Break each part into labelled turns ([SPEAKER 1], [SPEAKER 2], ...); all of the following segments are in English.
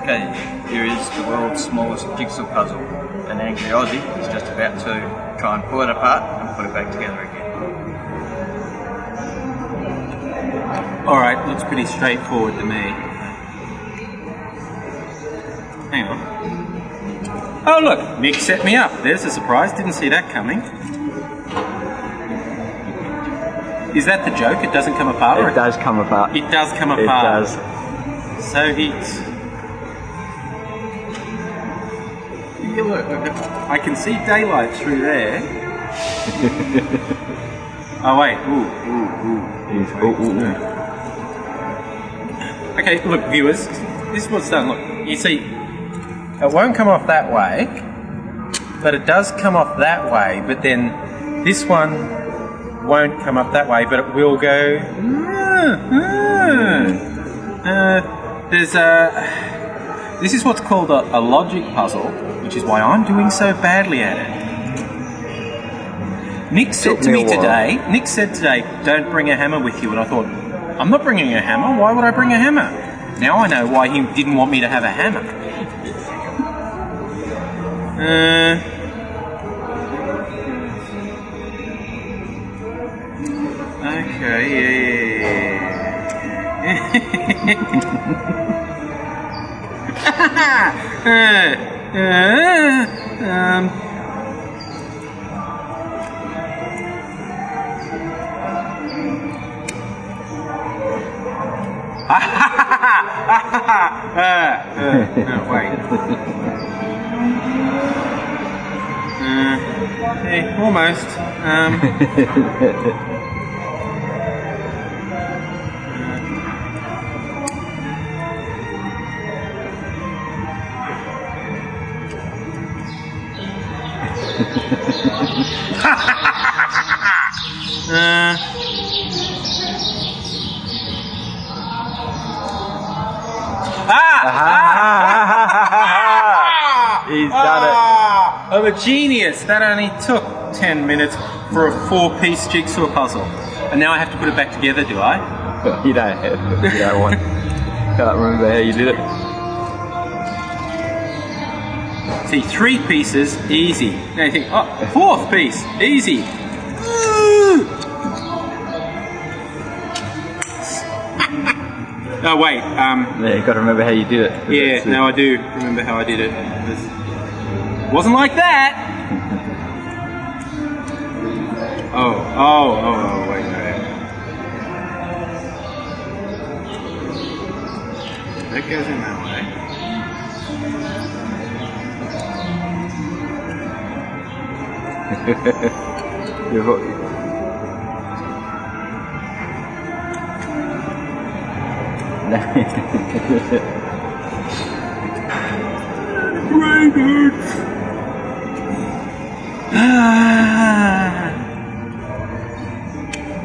[SPEAKER 1] Okay, here is the world's smallest jigsaw puzzle, and AngryAussie is just about to try and pull it apart and put it back together again.
[SPEAKER 2] Alright, looks pretty straightforward to me. Hang on. Oh look, Nick set me up. There's a surprise, didn't see that coming. Is that the joke? It doesn't come apart?
[SPEAKER 3] It does come apart.
[SPEAKER 2] It does come apart.
[SPEAKER 3] It does.
[SPEAKER 2] So it's... Yeah, look, I can see daylight through there. Oh wait, ooh. Okay, look viewers, this is what's done. Look, you see, it won't come off that way, but it does come off that way, but then this one won't come up that way, but it will go... This is what's called a logic puzzle, which is why I'm doing so badly at it. Nick said to me today, don't bring a hammer with you, and I thought, I'm not bringing a hammer, why would I bring a hammer? Now I know why he didn't want me to have a hammer. Okay, wait. Hey, almost.
[SPEAKER 3] He's done it.
[SPEAKER 2] I'm a genius. That only took 10 minutes for a 4-piece jigsaw puzzle. And now I have to put it back together, do I?
[SPEAKER 3] You don't have to. You don't want. Can't remember how you did it.
[SPEAKER 2] See, 3 pieces, easy. Now you think, oh, 4th piece, easy. Oh wait,
[SPEAKER 3] Yeah, you've got to remember how you did it.
[SPEAKER 2] yeah, now I do remember how I did it. It wasn't like that! Oh, wait, no. That goes in that way.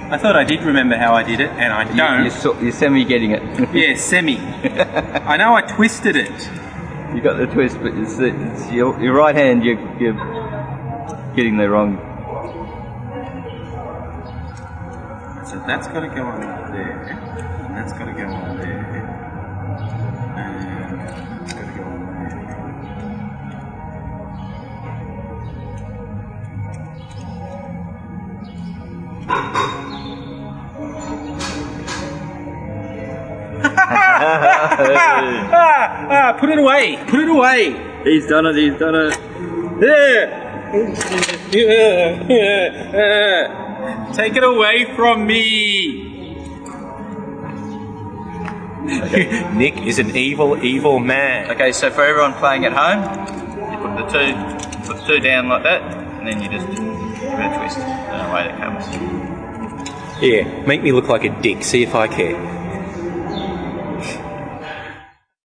[SPEAKER 2] I thought I did remember how I did it, and I don't.
[SPEAKER 3] You're semi-getting it.
[SPEAKER 2] Yeah, semi. I know I twisted it.
[SPEAKER 3] You got the twist, but it's your right hand, you're getting the wrong.
[SPEAKER 2] So that's got to go on there, and that's got to go on there, and that's got to go on there. Put it away! Put it away!
[SPEAKER 3] He's done it, he's done it.
[SPEAKER 2] Take it away from me! Okay. Nick is an evil, evil man.
[SPEAKER 1] Okay, so for everyone playing at home, you put the two down like that, and then you just give it a twist, and away it comes.
[SPEAKER 2] Yeah, make me look like a dick, see if I care.